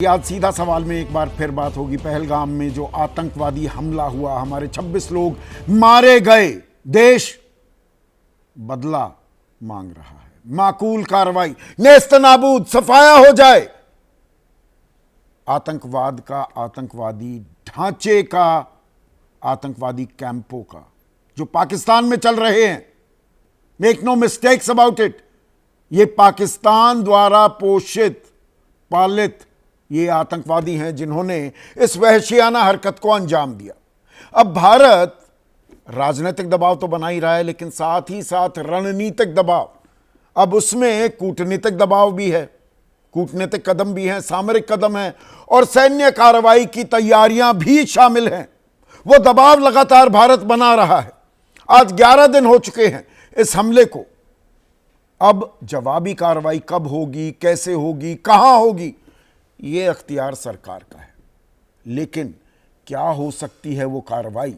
आज सीधा सवाल में एक बार फिर बात होगी। पहलगाम में जो आतंकवादी हमला हुआ, हमारे 26 लोग मारे गए, देश बदला मांग रहा है। माकूल कार्रवाई, नेस्तनाबूद, सफाया हो जाए आतंकवाद का, आतंकवादी ढांचे का, आतंकवादी कैंपों का जो पाकिस्तान में चल रहे हैं। Make no mistakes about it, ये पाकिस्तान द्वारा पोषित पालित ये आतंकवादी हैं जिन्होंने इस वहशियाना हरकत को अंजाम दिया। अब भारत राजनीतिक दबाव तो बना ही रहा है, लेकिन साथ ही साथ रणनीतिक दबाव, अब उसमें कूटनीतिक दबाव भी है, कूटनीतिक कदम भी हैं, सामरिक कदम है और सैन्य कार्रवाई की तैयारियां भी शामिल हैं। वो दबाव लगातार भारत बना रहा है। आज 11 दिन हो चुके हैं इस हमले को। अब जवाबी कार्रवाई कब होगी, कैसे होगी, कहां होगी, ये अख्तियार सरकार का है। लेकिन क्या हो सकती है वो कार्रवाई,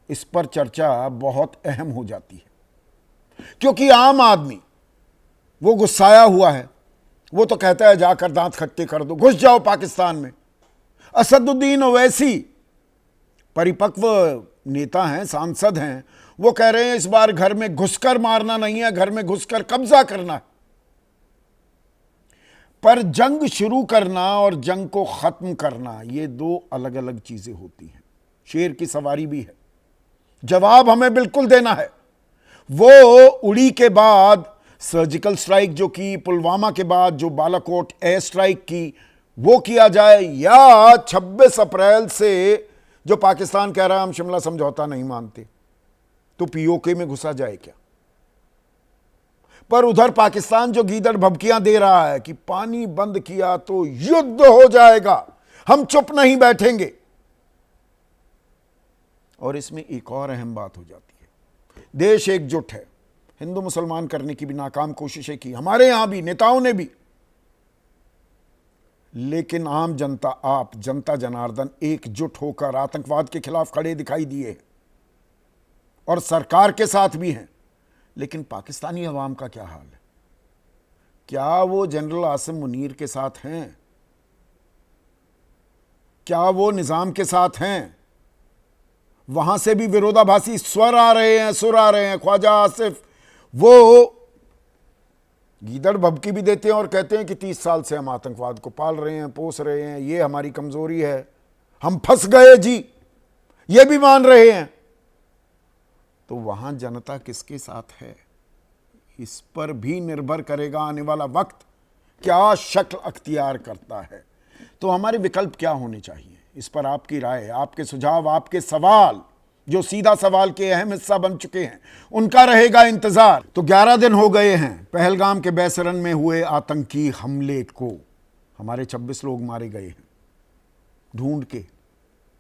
इस पर चर्चा बहुत अहम हो जाती है, क्योंकि आम आदमी वो गुस्साया हुआ है। वो तो कहता है जाकर दांत खट्टे कर दो, घुस जाओ पाकिस्तान में। असदुद्दीन ओवैसी परिपक्व नेता हैं, सांसद हैं, वो कह रहे हैं इस बार घर में घुसकर मारना नहीं है, घर में घुसकर कब्जा करना है। पर जंग शुरू करना और जंग को खत्म करना, ये दो अलग अलग चीजें होती हैं। शेर की सवारी भी है। जवाब हमें बिल्कुल देना है। वो उड़ी के बाद सर्जिकल स्ट्राइक जो की, पुलवामा के बाद जो बालाकोट एयर स्ट्राइक की, वो किया जाए, या 26 अप्रैल से जो पाकिस्तान कह रहा है हम शिमला समझौता नहीं मानते, तो पीओके में घुसा जाए क्या? पर उधर पाकिस्तान जो गीदड़ भभकियां दे रहा है कि पानी बंद किया तो युद्ध हो जाएगा, हम चुप नहीं बैठेंगे। और इसमें एक और अहम बात हो जाती है, देश एकजुट है, हिंदू मुसलमान करने की भी नाकाम कोशिशें की, हमारे यहां भी नेताओं ने भी, लेकिन आम जनता, आप जनता जनार्दन एकजुट होकर आतंकवाद के खिलाफ खड़े दिखाई दिए और सरकार के साथ भी हैं। लेकिन पाकिस्तानी अवाम का क्या हाल है? क्या वो जनरल आसिम मुनीर के साथ हैं? क्या वो निजाम के साथ हैं? वहां से भी विरोधाभासी स्वर आ रहे हैं, सुर आ रहे हैं। ख्वाजा आसिफ वो गीदड़ भभकी भी देते हैं और कहते हैं कि 30 साल से हम आतंकवाद को पाल रहे हैं, पोस रहे हैं, ये हमारी कमजोरी है, हम फंस गए जी, ये भी मान रहे हैं। तो वहां जनता किसके साथ है, इस पर भी निर्भर करेगा आने वाला वक्त क्या शक्ल अख्तियार करता है। तो हमारे विकल्प क्या होने चाहिए, इस पर आपकी राय, आपके सुझाव, आपके सवाल जो सीधा सवाल के अहम हिस्सा बन चुके हैं, उनका रहेगा इंतजार। तो 11 दिन हो गए हैं पहलगाम के बैसरन में हुए आतंकी हमले को। हमारे 26 लोग मारे गए हैं। ढूंढ के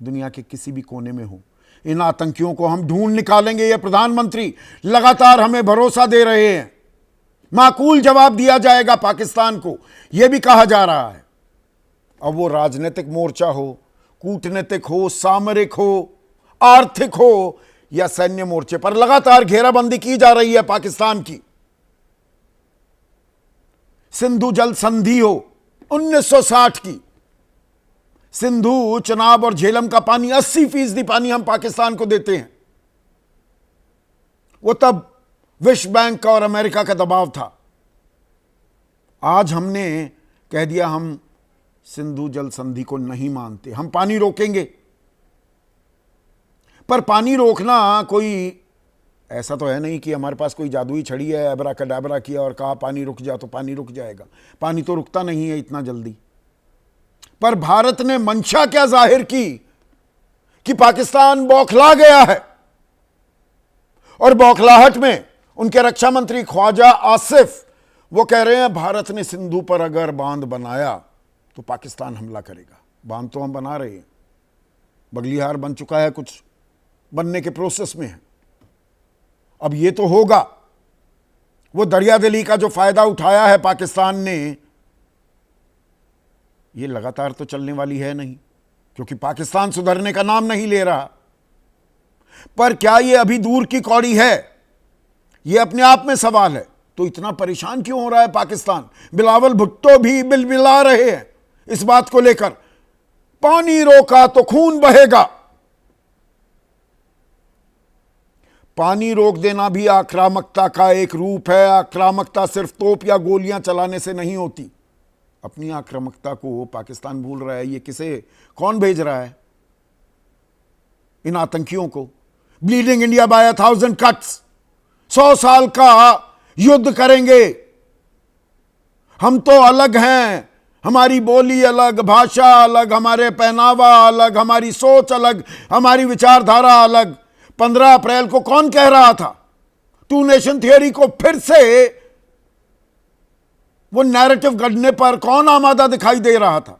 दुनिया के किसी भी कोने में हो, इन आतंकियों को हम ढूंढ निकालेंगे। ये प्रधानमंत्री लगातार हमें भरोसा दे रहे हैं। माकूल जवाब दिया जाएगा पाकिस्तान को, यह भी कहा जा रहा है। अब वो राजनीतिक मोर्चा हो, कूटनीतिक हो, सामरिक हो, आर्थिक हो या सैन्य मोर्चे पर लगातार घेराबंदी की जा रही है पाकिस्तान की। सिंधु जल संधि हो 1960 की, सिंधु, चनाब और झेलम का पानी 80% पानी हम पाकिस्तान को देते हैं। वो तब विश्व बैंक का और अमेरिका का दबाव था। आज हमने कह दिया हम सिंधु जल संधि को नहीं मानते, हम पानी रोकेंगे। पर पानी रोकना कोई ऐसा तो है नहीं कि हमारे पास कोई जादुई छड़ी है, अबरा कडाबरा किया और कहा पानी रुक जा तो पानी रुक जाएगा। पानी तो रुकता नहीं है इतना जल्दी। पर भारत ने मंशा क्या जाहिर की कि पाकिस्तान बौखला गया है, और बौखलाहट में उनके रक्षा मंत्री ख्वाजा आसिफ वो कह रहे हैं भारत ने सिंधु पर अगर बांध बनाया तो पाकिस्तान हमला करेगा। बांध तो हम बना रहे हैं, बगलिहार बन चुका है, कुछ बनने के प्रोसेस में है। अब ये तो होगा। वो दरिया दिली का जो फायदा उठाया है पाकिस्तान ने, ये लगातार तो चलने वाली है नहीं, क्योंकि पाकिस्तान सुधरने का नाम नहीं ले रहा। पर क्या ये अभी दूर की कौड़ी है, ये अपने आप में सवाल है। तो इतना परेशान क्यों हो रहा है पाकिस्तान? बिलावल भुट्टो भी बिलबिला रहे हैं इस बात को लेकर, पानी रोका तो खून बहेगा। पानी रोक देना भी आक्रामकता का एक रूप है। आक्रामकता सिर्फ तोप या गोलियां चलाने से नहीं होती। अपनी आक्रामकता को पाकिस्तान भूल रहा है। ये किसे, कौन भेज रहा है इन आतंकियों को? ब्लीडिंग इंडिया बाय 1000 कट्स, 100 साल का युद्ध करेंगे। हम तो अलग हैं, हमारी बोली अलग, भाषा अलग, हमारे पहनावा अलग, हमारी सोच अलग, हमारी विचारधारा अलग। 15 अप्रैल को कौन कह रहा था? टू नेशन थियरी को फिर से वो नैरेटिव गढ़ने पर कौन आमादा दिखाई दे रहा था?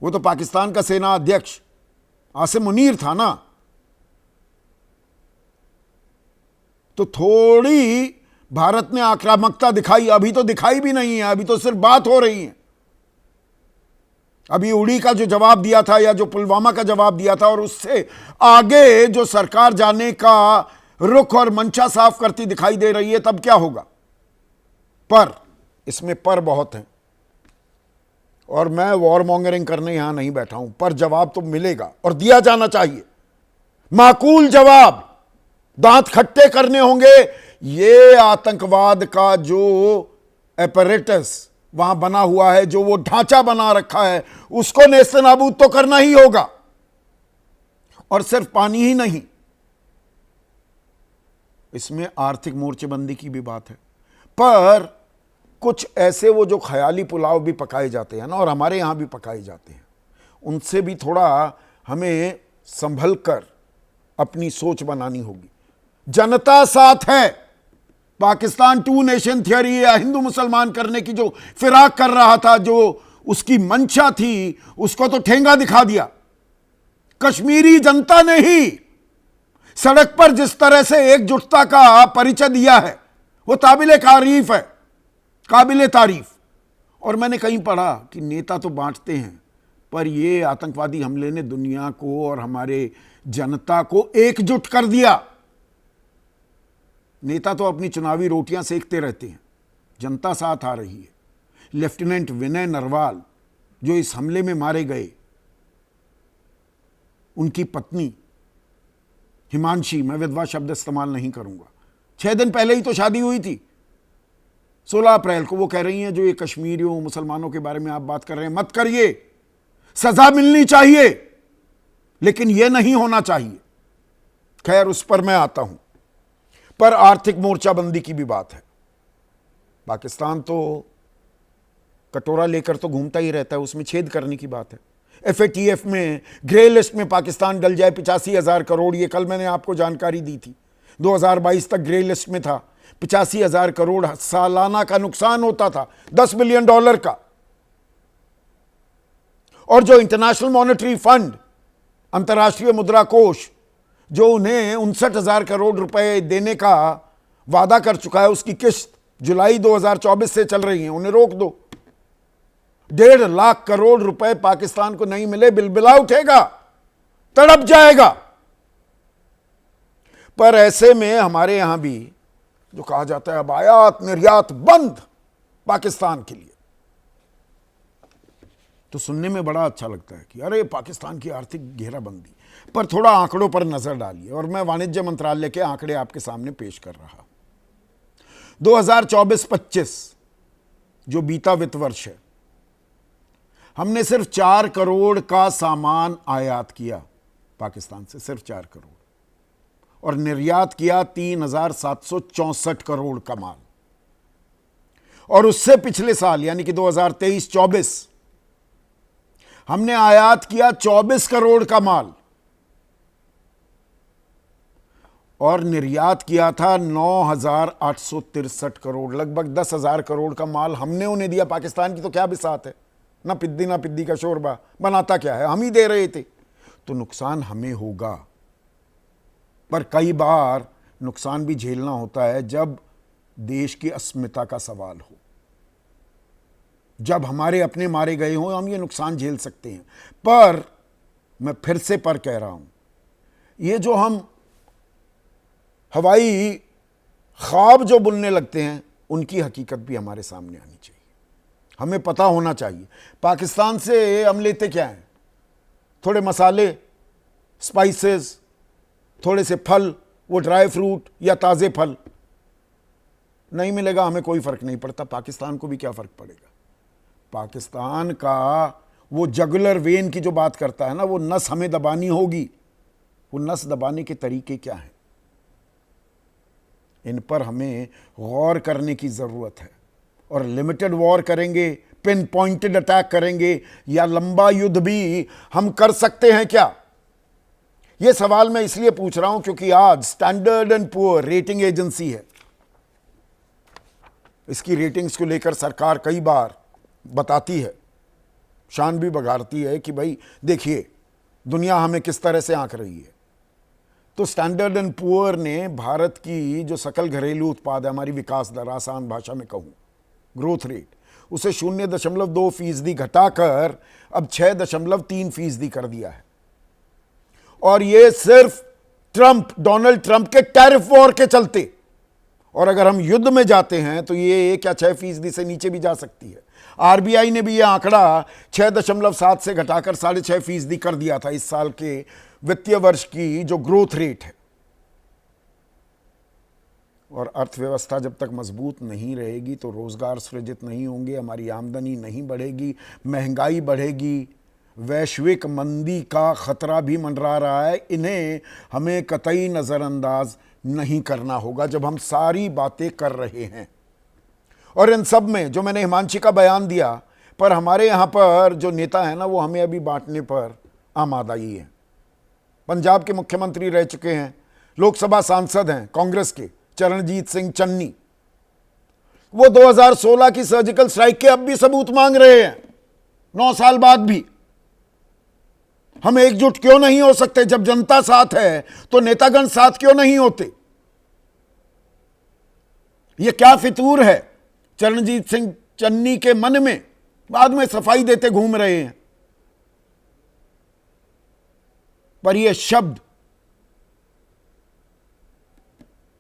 वो तो पाकिस्तान का सेना अध्यक्ष आसिम मुनीर था ना। तो थोड़ी भारत ने आक्रामकता दिखाई, अभी तो दिखाई भी नहीं है, अभी तो सिर्फ बात हो रही है। अभी उड़ी का जो जवाब दिया था या जो पुलवामा का जवाब दिया था, और उससे आगे जो सरकार जाने का रुख और मंशा साफ करती दिखाई दे रही है, तब क्या होगा? पर इसमें पर बहुत है, और मैं वॉर मॉन्गरिंग करने यहां नहीं बैठा हूं, पर जवाब तो मिलेगा और दिया जाना चाहिए। माकूल जवाब, दांत खट्टे करने होंगे। ये आतंकवाद का जो एपरेटस वहां बना हुआ है, जो वो ढांचा बना रखा है, उसको नेस्तनाबूद तो करना ही होगा। और सिर्फ पानी ही नहीं, इसमें आर्थिक मोर्चेबंदी की भी बात है। पर कुछ ऐसे वो जो ख्याली पुलाव भी पकाए जाते हैं ना, और हमारे यहां भी पकाए जाते हैं, उनसे भी थोड़ा हमें संभल कर अपनी सोच बनानी होगी। जनता साथ है। पाकिस्तान टू नेशन थियरी या हिंदू मुसलमान करने की जो फिराक कर रहा था, जो उसकी मंशा थी, उसको तो ठेंगा दिखा दिया। कश्मीरी जनता ने ही सड़क पर जिस तरह से एकजुटता का परिचय दिया है, वो काबिले तारीफ है, काबिले तारीफ। और मैंने कहीं पढ़ा कि नेता तो बांटते हैं, पर ये आतंकवादी हमले ने दुनिया को और हमारे जनता को एकजुट कर दिया। नेता तो अपनी चुनावी रोटियां सेकते रहते हैं, जनता साथ आ रही है। लेफ्टिनेंट विनय नरवाल जो इस हमले में मारे गए, उनकी पत्नी हिमांशी, मैं विधवा शब्द इस्तेमाल नहीं करूंगा, 6 दिन पहले ही तो शादी हुई थी, 16 अप्रैल को। वो कह रही हैं जो ये कश्मीरियों मुसलमानों के बारे में आप बात कर रहे हैं, मत करिए, सजा मिलनी चाहिए, लेकिन यह नहीं होना चाहिए। खैर, उस पर मैं आता हूं। पर आर्थिक मोर्चाबंदी की भी बात है। पाकिस्तान तो कटोरा लेकर तो घूमता ही रहता है, उसमें छेद करने की बात है। FATF में ग्रे लिस्ट में पाकिस्तान डल जाए 85,000 करोड़, ये कल मैंने आपको जानकारी दी थी। 2022 तक ग्रे लिस्ट में था, 85,000 करोड़ सालाना का नुकसान होता था, $10 बिलियन का। और जो इंटरनेशनल मॉनेटरी फंड, अंतर्राष्ट्रीय मुद्रा कोष, जो उन्हें 59,000 करोड़ रुपए देने का वादा कर चुका है, उसकी किस्त जुलाई 2024 से चल रही है, उन्हें रोक दो। 1.5 लाख करोड़ रुपए पाकिस्तान को नहीं मिले, बिलबिला उठेगा, तड़प जाएगा। पर ऐसे में हमारे यहां भी जो कहा जाता है अब आयात निर्यात बंद पाकिस्तान के लिए, तो सुनने में बड़ा अच्छा लगता है कि अरे पाकिस्तान की आर्थिक घेराबंदी। पर थोड़ा आंकड़ों पर नजर डालिए, और मैं वाणिज्य मंत्रालय के आंकड़े आपके सामने पेश कर रहा। 2024-25 जो बीता वित्त वर्ष है, हमने सिर्फ 4 करोड़ का सामान आयात किया पाकिस्तान से, सिर्फ 4 करोड़, और निर्यात किया 3,764 करोड़ का माल। और उससे पिछले साल यानी कि 2023-24 हमने आयात किया 24 करोड़ का माल, और निर्यात किया था 9,863 करोड़। लगभग 10,000 करोड़ का माल हमने उन्हें दिया। पाकिस्तान की तो क्या बिसात है, ना पिद्दी का शोरबा, बनाता क्या है, हम ही दे रहे थे। तो नुकसान हमें होगा, पर कई बार नुकसान भी झेलना होता है जब देश की अस्मिता का सवाल हो, जब हमारे अपने मारे गए हों, हम ये नुकसान झेल सकते हैं। पर मैं फिर से पर कह रहा हूं, ये जो हम हवाई ख्वाब जो बुनने लगते हैं उनकी हकीकत भी हमारे सामने आनी चाहिए। हमें पता होना चाहिए पाकिस्तान से हम लेते क्या हैं, थोड़े मसाले, स्पाइसेस, थोड़े से फल, वो ड्राई फ्रूट या ताज़े फल। नहीं मिलेगा हमें कोई फ़र्क नहीं पड़ता, पाकिस्तान को भी क्या फ़र्क पड़ेगा। पाकिस्तान का वो जगुलर वेन की जो बात करता है ना, वो नस हमें दबानी होगी। वो नस दबाने के तरीके क्या हैं, इन पर हमें गौर करने की ज़रूरत है। और लिमिटेड वॉर करेंगे, पिन पॉइंटेड अटैक करेंगे, या लंबा युद्ध भी हम कर सकते हैं क्या? यह सवाल मैं इसलिए पूछ रहा हूं क्योंकि आज standard and poor rating agency है, इसकी रेटिंग्स को लेकर सरकार कई बार बताती है, शान भी बघारती है कि भाई देखिए दुनिया हमें किस तरह से आंक रही है। तो स्टैंडर्ड एंड पुअर ने भारत की जो सकल घरेलू उत्पाद है, हमारी विकास दर, आसान भाषा में कहूं ग्रोथ रेट, उसे 0.2% घटाकर अब 6.3% कर दिया है। और ये सिर्फ डोनाल्ड ट्रंप के टैरिफ वॉर के चलते। और अगर हम युद्ध में जाते हैं तो ये क्या 6% से नीचे भी जा सकती है। आरबीआई ने भी ये आंकड़ा 6.7 से घटाकर 6.5% कर दिया था इस साल के वित्तीय वर्ष की जो ग्रोथ रेट है। और अर्थव्यवस्था जब तक मजबूत नहीं रहेगी तो रोजगार सृजित नहीं होंगे, हमारी आमदनी नहीं बढ़ेगी, महंगाई बढ़ेगी, वैश्विक मंदी का खतरा भी मंडरा रहा है। इन्हें हमें कतई नज़रअंदाज नहीं करना होगा जब हम सारी बातें कर रहे हैं। और इन सब में जो मैंने हिमांशी का बयान दिया, पर हमारे यहाँ पर जो नेता है ना, वो हमें अभी बांटने पर आमादा ही है। पंजाब के मुख्यमंत्री रह चुके हैं, लोकसभा सांसद हैं कांग्रेस के चरणजीत सिंह चन्नी, वो 2016 की सर्जिकल स्ट्राइक के अब भी सबूत मांग रहे हैं 9 साल बाद भी। हम एकजुट क्यों नहीं हो सकते? जब जनता साथ है तो नेतागण साथ क्यों नहीं होते? यह क्या फितूर है चरणजीत सिंह चन्नी के मन में, बाद में सफाई देते घूम रहे हैं। पर यह शब्द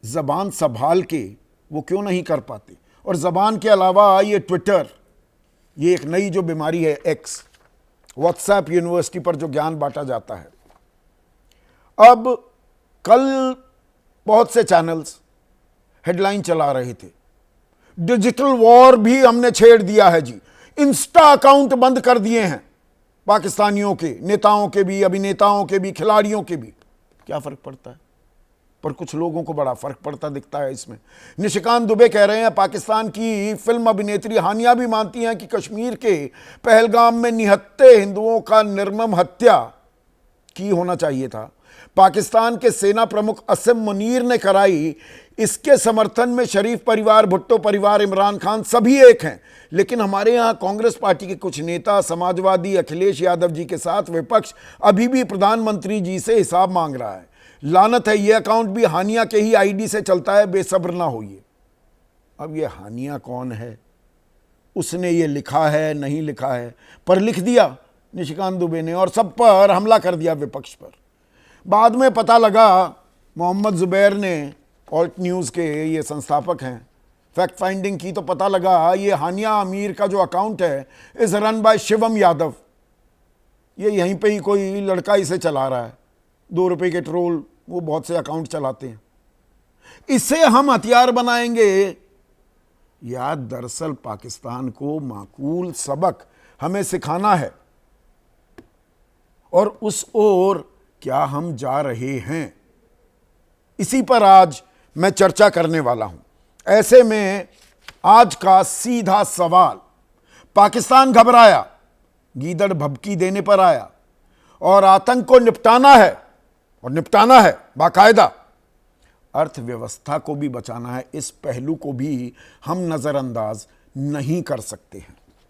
जबान संभाल के वो क्यों नहीं कर पाते? और जबान के अलावा ये ट्विटर, ये एक नई जो बीमारी है, एक्स, व्हाट्सएप यूनिवर्सिटी पर जो ज्ञान बांटा जाता है। अब कल बहुत से चैनल्स हेडलाइन चला रहे थे, डिजिटल वॉर भी हमने छेड़ दिया है जी, इंस्टा अकाउंट बंद कर दिए हैं पाकिस्तानियों के, नेताओं के भी, अभिनेताओं के भी, खिलाड़ियों के भी। क्या फर्क पड़ता है? पर कुछ लोगों को बड़ा फर्क पड़ता दिखता है इसमें। निशिकांत दुबे कह रहे हैं पाकिस्तान की फिल्म अभिनेत्री हानिया भी मानती हैं कि कश्मीर के पहलगाम में निहत्थे हिंदुओं का निर्मम हत्या की होना चाहिए था। पाकिस्तान के सेना प्रमुख असम मुनीर ने कराई, इसके समर्थन में शरीफ परिवार, भुट्टो परिवार, इमरान खान सभी एक हैं। लेकिन हमारे यहाँ कांग्रेस पार्टी के कुछ नेता, समाजवादी अखिलेश यादव जी के साथ विपक्ष अभी भी प्रधानमंत्री जी से हिसाब मांग रहा है। लानत है, ये अकाउंट भी हानिया के ही आईडी से चलता है, बेसब्र ना होइए। अब ये हानिया कौन है? उसने ये लिखा है नहीं लिखा है, पर लिख दिया निशिकांत दुबे ने और सब पर हमला कर दिया विपक्ष पर। बाद में पता लगा मोहम्मद जुबैर ने, ऑल्ट न्यूज़ के ये संस्थापक हैं, फैक्ट फाइंडिंग की तो पता लगा ये हानिया आमिर का जो अकाउंट है is run by Shivam Yadav. ये यहीं पे ही कोई लड़का इसे चला रहा है, 2 रुपए के ट्रोल, वो बहुत से अकाउंट चलाते हैं। इसे हम हथियार बनाएंगे। यार दरअसल पाकिस्तान को माकूल सबक हमें सिखाना है, और उस ओर क्या हम जा रहे हैं, इसी पर आज मैं चर्चा करने वाला हूं। ऐसे में आज का सीधा सवाल, पाकिस्तान घबराया, गीदड़ भभकी देने पर आया, और आतंक को निपटाना है, और निपटाना है बाकायदा। अर्थव्यवस्था को भी बचाना है, इस पहलू को भी हम नजरअंदाज नहीं कर सकते हैं।